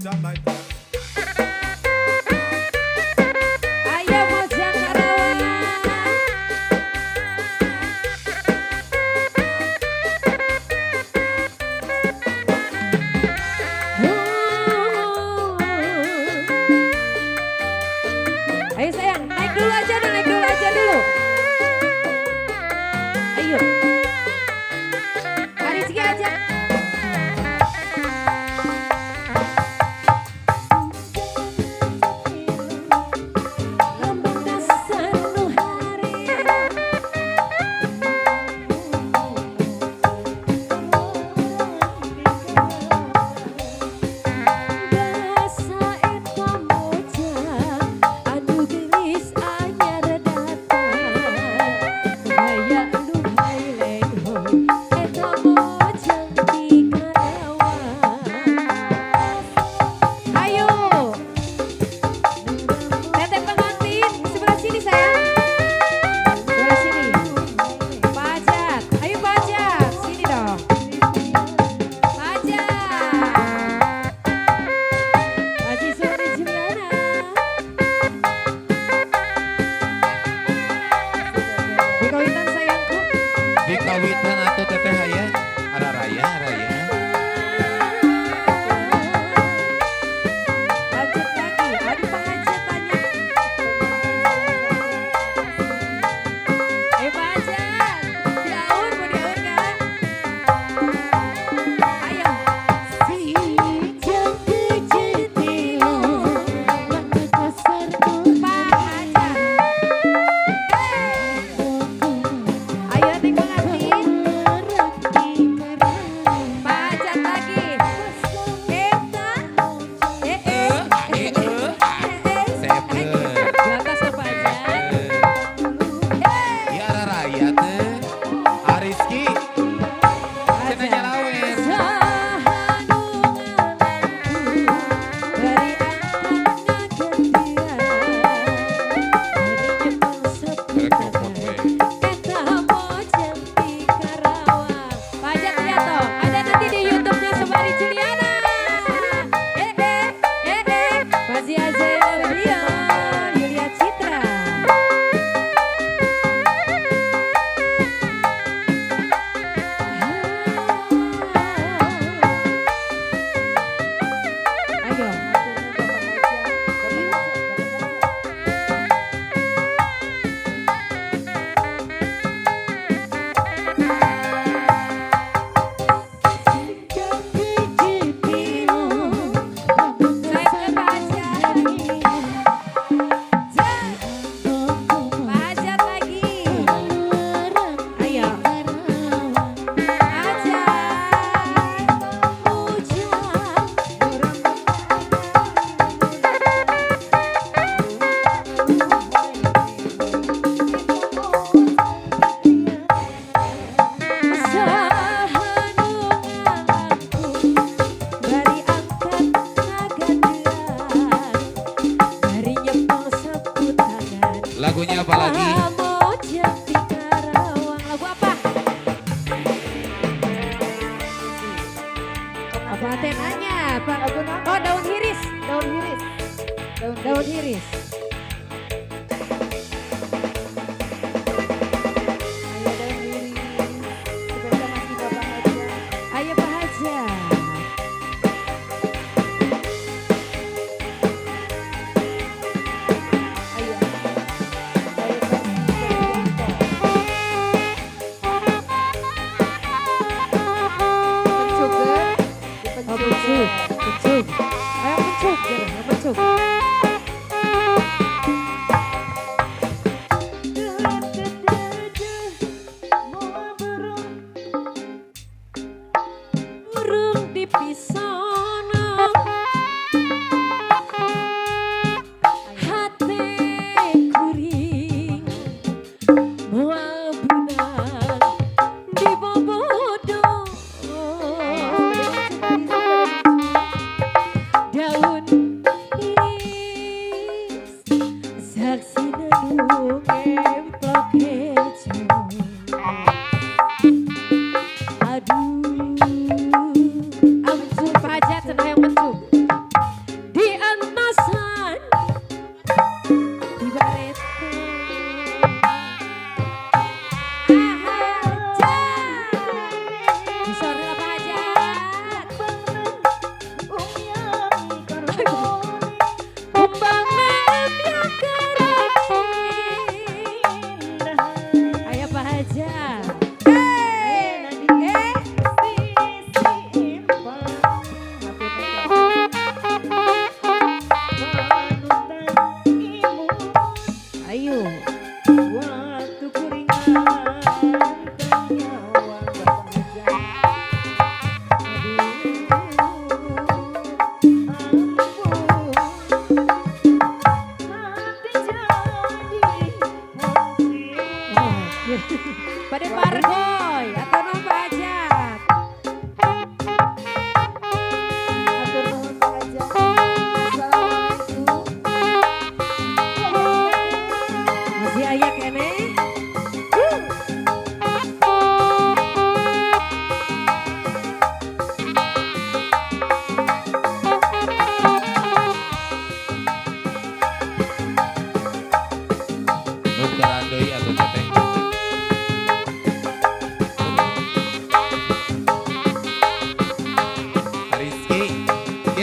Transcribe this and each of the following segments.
Jah like that. Ayo Mojang Karawang. Ayo sayang, naik dulu aja dulu. Ayo. Rizky aja. Kawitan atau teteh ya, ada raya. Lanjut lagi, adu pengajiannya. Pak Hajat, diaur mau diaur kan? Ayo. Si jago jatilo, waktu kasar Pak Hajat. Ayo nih pengantin. Pak Hajat lagi. Kita. Di atas ya Pak Hajat. Ya ada raya teh, Rizky, cenanya lawen. Lagunya apa lagi? Lagu apa? Apa temanya? Oh, daun hiris. Daun hiris. Ayo Pak Hajat. Pencuk. Ayo pencuk. Burung dipisana, hati kuring, moal bunang di bobodo. Daun hiris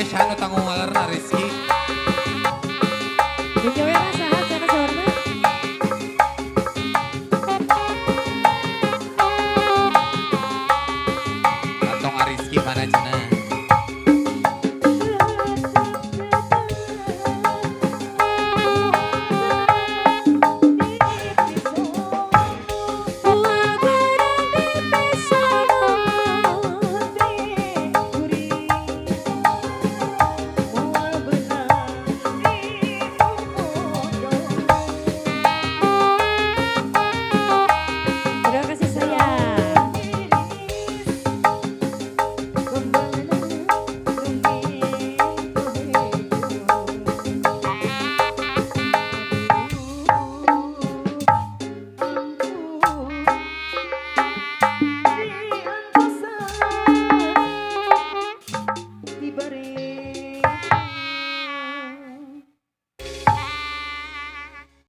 Ge anu tanggung ngalerna Rizky.